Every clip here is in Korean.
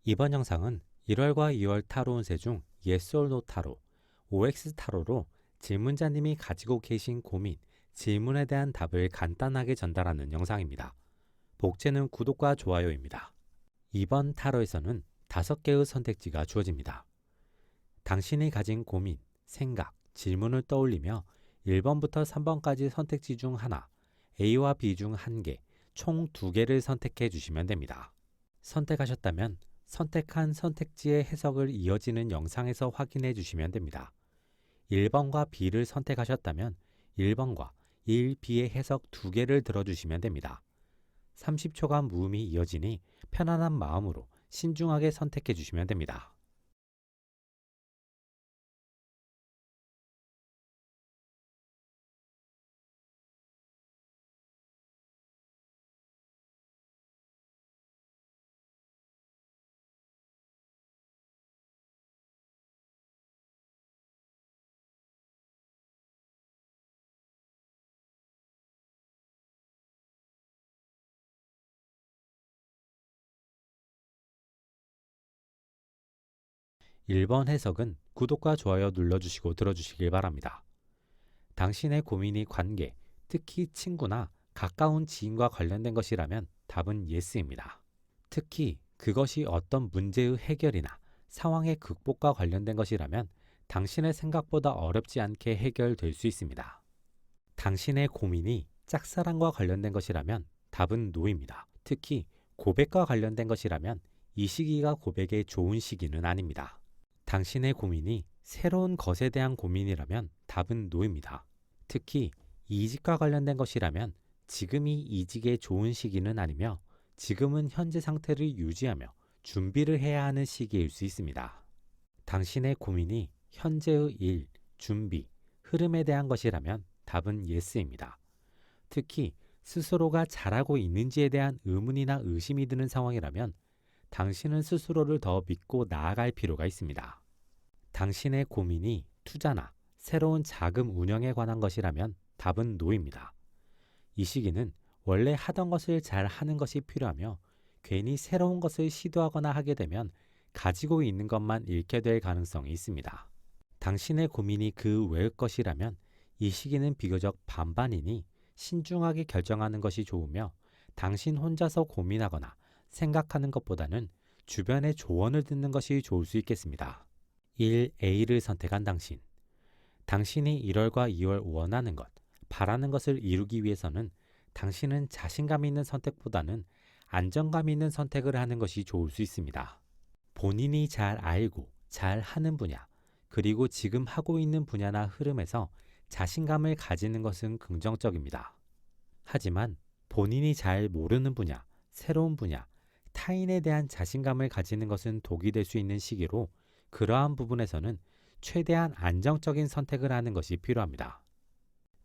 이번 영상은 1월과 2월 타로 운세 중 Yes or No 타로, OX 타로로 질문자님이 가지고 계신 고민, 질문에 대한 답을 간단하게 전달하는 영상입니다. 복제는 구독과 좋아요입니다. 이번 타로에서는 5개의 선택지가 주어집니다. 당신이 가진 고민, 생각, 질문을 떠올리며 1번부터 3번까지 선택지 중 하나, A와 B 중 1개, 총 2개를 선택해 주시면 됩니다. 선택하셨다면 선택한 선택지의 해석을 이어지는 영상에서 확인해 주시면 됩니다. 1번과 B를 선택하셨다면 1번과 1B의 해석 2개를 들어주시면 됩니다. 30초간 무음이 이어지니 편안한 마음으로 신중하게 선택해 주시면 됩니다. 1번 해석은 구독과 좋아요 눌러주시고 들어주시길 바랍니다. 당신의 고민이 관계, 특히 친구나 가까운 지인과 관련된 것이라면 답은 예스입니다. 특히 그것이 어떤 문제의 해결이나 상황의 극복과 관련된 것이라면 당신의 생각보다 어렵지 않게 해결될 수 있습니다. 당신의 고민이 짝사랑과 관련된 것이라면 답은 노입니다. 특히 고백과 관련된 것이라면 이 시기가 고백의 좋은 시기는 아닙니다. 당신의 고민이 새로운 것에 대한 고민이라면 답은 노입니다. 특히 이직과 관련된 것이라면 지금이 이직의 좋은 시기는 아니며 지금은 현재 상태를 유지하며 준비를 해야 하는 시기일 수 있습니다. 당신의 고민이 현재의 일, 준비, 흐름에 대한 것이라면 답은 예스입니다. 특히 스스로가 잘하고 있는지에 대한 의문이나 의심이 드는 상황이라면 당신은 스스로를 더 믿고 나아갈 필요가 있습니다. 당신의 고민이 투자나 새로운 자금 운영에 관한 것이라면 답은 노입니다. 이 시기는 원래 하던 것을 잘 하는 것이 필요하며 괜히 새로운 것을 시도하거나 하게 되면 가지고 있는 것만 잃게 될 가능성이 있습니다. 당신의 고민이 그 외의 것이라면 이 시기는 비교적 반반이니 신중하게 결정하는 것이 좋으며 당신 혼자서 고민하거나 생각하는 것보다는 주변의 조언을 듣는 것이 좋을 수 있겠습니다. 1A를 선택한 당신. 당신이 1월과 2월 원하는 것, 바라는 것을 이루기 위해서는 당신은 자신감 있는 선택보다는 안정감 있는 선택을 하는 것이 좋을 수 있습니다. 본인이 잘 알고 잘 하는 분야, 그리고 지금 하고 있는 분야나 흐름에서 자신감을 가지는 것은 긍정적입니다. 하지만 본인이 잘 모르는 분야, 새로운 분야, 타인에 대한 자신감을 가지는 것은 독이 될 수 있는 시기로 그러한 부분에서는 최대한 안정적인 선택을 하는 것이 필요합니다.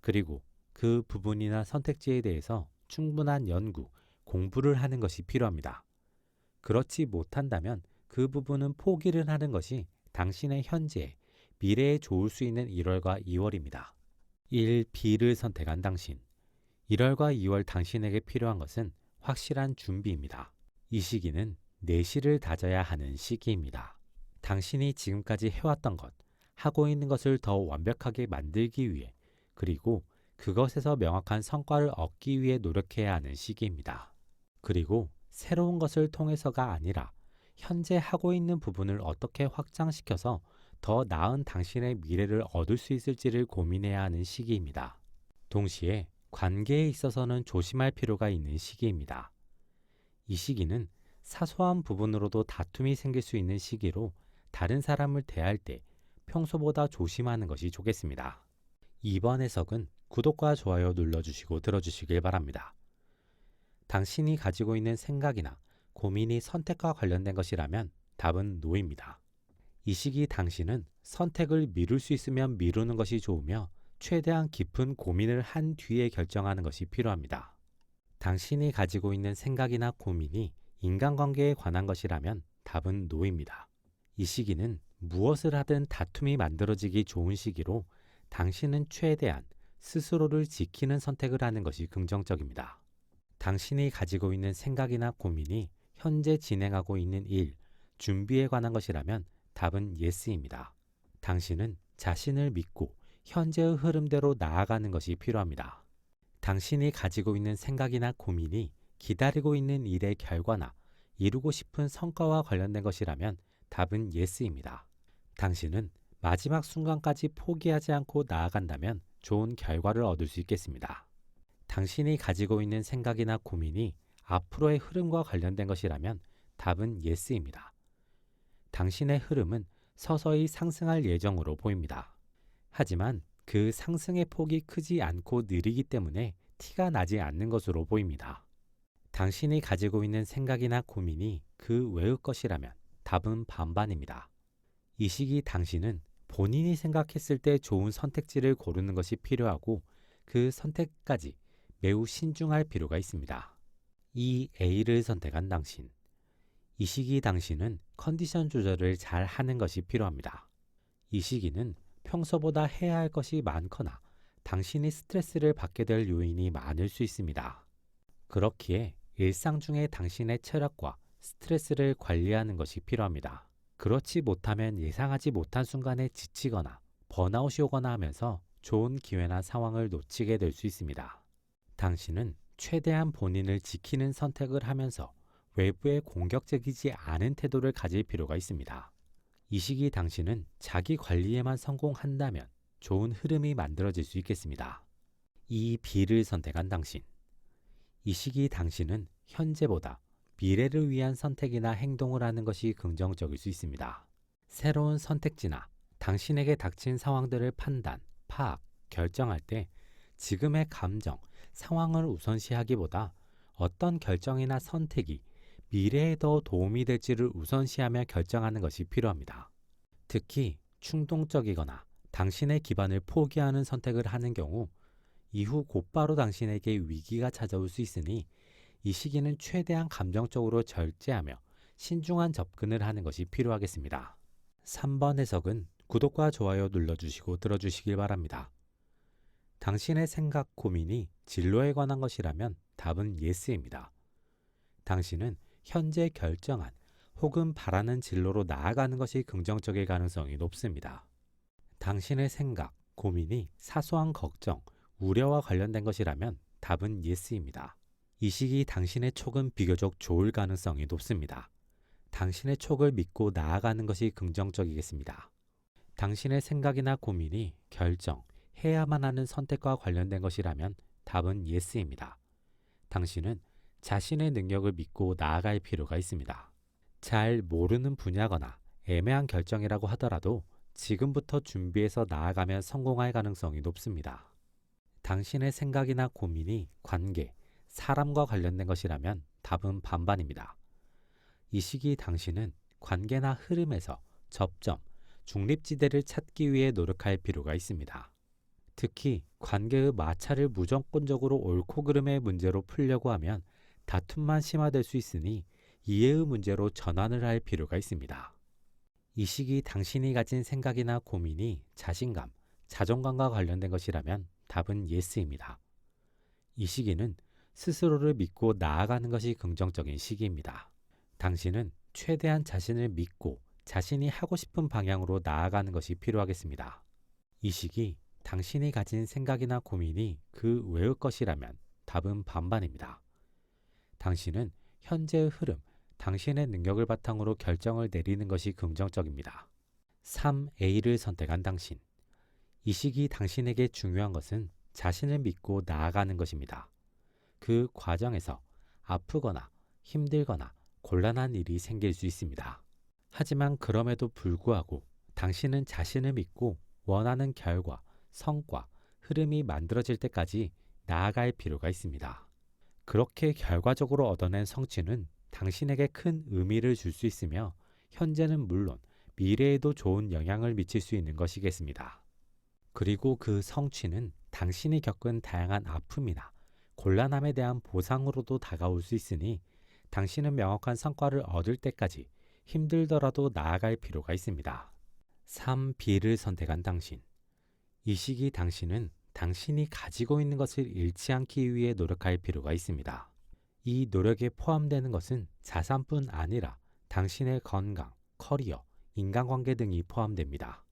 그리고 그 부분이나 선택지에 대해서 충분한 연구, 공부를 하는 것이 필요합니다. 그렇지 못한다면 그 부분은 포기를 하는 것이 당신의 현재에, 미래에 좋을 수 있는 1월과 2월입니다. 1B를 선택한 당신. 1월과 2월 당신에게 필요한 것은 확실한 준비입니다. 이 시기는 내실을 다져야 하는 시기입니다. 당신이 지금까지 해왔던 것, 하고 있는 것을 더 완벽하게 만들기 위해 그리고 그것에서 명확한 성과를 얻기 위해 노력해야 하는 시기입니다. 그리고 새로운 것을 통해서가 아니라 현재 하고 있는 부분을 어떻게 확장시켜서 더 나은 당신의 미래를 얻을 수 있을지를 고민해야 하는 시기입니다. 동시에 관계에 있어서는 조심할 필요가 있는 시기입니다. 이 시기는 사소한 부분으로도 다툼이 생길 수 있는 시기로 다른 사람을 대할 때 평소보다 조심하는 것이 좋겠습니다. 이번 해석은 구독과 좋아요 눌러주시고 들어주시길 바랍니다. 당신이 가지고 있는 생각이나 고민이 선택과 관련된 것이라면 답은 노입니다. 이 시기 당신은 선택을 미룰 수 있으면 미루는 것이 좋으며 최대한 깊은 고민을 한 뒤에 결정하는 것이 필요합니다. 당신이 가지고 있는 생각이나 고민이 인간관계에 관한 것이라면 답은 노입니다. 이 시기는 무엇을 하든 다툼이 만들어지기 좋은 시기로 당신은 최대한 스스로를 지키는 선택을 하는 것이 긍정적입니다. 당신이 가지고 있는 생각이나 고민이 현재 진행하고 있는 일, 준비에 관한 것이라면 답은 yes입니다. 당신은 자신을 믿고 현재의 흐름대로 나아가는 것이 필요합니다. 당신이 가지고 있는 생각이나 고민이 기다리고 있는 일의 결과나 이루고 싶은 성과와 관련된 것이라면 답은 yes입니다. 당신은 마지막 순간까지 포기하지 않고 나아간다면 좋은 결과를 얻을 수 있겠습니다. 당신이 가지고 있는 생각이나 고민이 앞으로의 흐름과 관련된 것이라면 답은 yes입니다. 당신의 흐름은 서서히 상승할 예정으로 보입니다. 하지만 그 상승의 폭이 크지 않고 느리기 때문에 티가 나지 않는 것으로 보입니다. 당신이 가지고 있는 생각이나 고민이 그 외의 것이라면 답은 반반입니다. 이 시기 당신은 본인이 생각했을 때 좋은 선택지를 고르는 것이 필요하고 그 선택까지 매우 신중할 필요가 있습니다. 이 A를 선택한 당신. 이 시기 당신은 컨디션 조절을 잘 하는 것이 필요합니다. 이 시기는 평소보다 해야 할 것이 많거나 당신이 스트레스를 받게 될 요인이 많을 수 있습니다. 그렇기에 일상 중에 당신의 체력과 스트레스를 관리하는 것이 필요합니다. 그렇지 못하면 예상하지 못한 순간에 지치거나 번아웃이 오거나 하면서 좋은 기회나 상황을 놓치게 될 수 있습니다. 당신은 최대한 본인을 지키는 선택을 하면서 외부에 공격적이지 않은 태도를 가질 필요가 있습니다. 이 시기 당신은 자기 관리에만 성공한다면 좋은 흐름이 만들어질 수 있겠습니다. 이 B를 선택한 당신. 이 시기 당신은 현재보다 미래를 위한 선택이나 행동을 하는 것이 긍정적일 수 있습니다. 새로운 선택지나 당신에게 닥친 상황들을 판단, 파악, 결정할 때 지금의 감정, 상황을 우선시하기보다 어떤 결정이나 선택이 미래에 더 도움이 될지를 우선시하며 결정하는 것이 필요합니다. 특히 충동적이거나 당신의 기반을 포기하는 선택을 하는 경우 이후 곧바로 당신에게 위기가 찾아올 수 있으니 이 시기는 최대한 감정적으로 절제하며 신중한 접근을 하는 것이 필요하겠습니다. 3번 해석은 구독과 좋아요 눌러주시고 들어주시길 바랍니다. 당신의 생각, 고민이 진로에 관한 것이라면 답은 yes입니다. 당신은 현재 결정한 혹은 바라는 진로로 나아가는 것이 긍정적일 가능성이 높습니다. 당신의 생각, 고민이 사소한 걱정, 우려와 관련된 것이라면 답은 yes입니다. 이 시기 당신의 촉은 비교적 좋을 가능성이 높습니다. 당신의 촉을 믿고 나아가는 것이 긍정적이겠습니다. 당신의 생각이나 고민이 결정, 해야만 하는 선택과 관련된 것이라면 답은 yes입니다. 당신은 자신의 능력을 믿고 나아갈 필요가 있습니다. 잘 모르는 분야거나 애매한 결정이라고 하더라도 지금부터 준비해서 나아가면 성공할 가능성이 높습니다. 당신의 생각이나 고민이 관계, 사람과 관련된 것이라면 답은 반반입니다. 이 시기 당신은 관계나 흐름에서 접점, 중립지대를 찾기 위해 노력할 필요가 있습니다. 특히 관계의 마찰을 무조건적으로 옳고 그름의 문제로 풀려고 하면 다툼만 심화될 수 있으니 이해의 문제로 전환을 할 필요가 있습니다. 이 시기 당신이 가진 생각이나 고민이 자신감, 자존감과 관련된 것이라면 답은 yes입니다. 이 시기는 스스로를 믿고 나아가는 것이 긍정적인 시기입니다. 당신은 최대한 자신을 믿고 자신이 하고 싶은 방향으로 나아가는 것이 필요하겠습니다. 이 시기 당신이 가진 생각이나 고민이 그 외의 것이라면 답은 반반입니다. 당신은 현재의 흐름, 당신의 능력을 바탕으로 결정을 내리는 것이 긍정적입니다. 3A를 선택한 당신. 이 시기 당신에게 중요한 것은 자신을 믿고 나아가는 것입니다. 그 과정에서 아프거나 힘들거나 곤란한 일이 생길 수 있습니다. 하지만 그럼에도 불구하고 당신은 자신을 믿고 원하는 결과, 성과, 흐름이 만들어질 때까지 나아갈 필요가 있습니다. 그렇게 결과적으로 얻어낸 성취는 당신에게 큰 의미를 줄 수 있으며 현재는 물론 미래에도 좋은 영향을 미칠 수 있는 것이겠습니다. 그리고 그 성취는 당신이 겪은 다양한 아픔이나 곤란함에 대한 보상으로도 다가올 수 있으니 당신은 명확한 성과를 얻을 때까지 힘들더라도 나아갈 필요가 있습니다. 3B를 선택한 당신. 이 시기 당신은 당신이 가지고 있는 것을 잃지 않기 위해 노력할 필요가 있습니다. 이 노력에 포함되는 것은 자산뿐 아니라 당신의 건강, 커리어, 인간관계 등이 포함됩니다.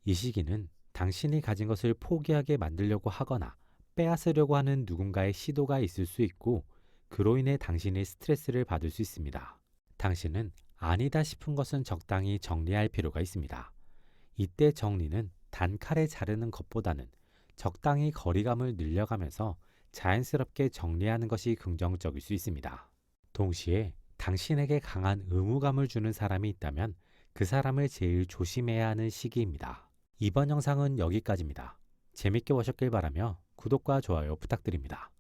이 시기는 당신이 가진 것을 포기하게 만들려고 하거나 빼앗으려고 하는 누군가의 시도가 있을 수 있고, 그로 인해 당신이 스트레스를 받을 수 있습니다. 당신은 아니다 싶은 것은 적당히 정리할 필요가 있습니다. 이때 정리는 단칼에 자르는 것보다는 적당히 거리감을 늘려가면서 자연스럽게 정리하는 것이 긍정적일 수 있습니다. 동시에 당신에게 강한 의무감을 주는 사람이 있다면 그 사람을 제일 조심해야 하는 시기입니다. 이번 영상은 여기까지입니다. 재밌게 보셨길 바라며 구독과 좋아요 부탁드립니다.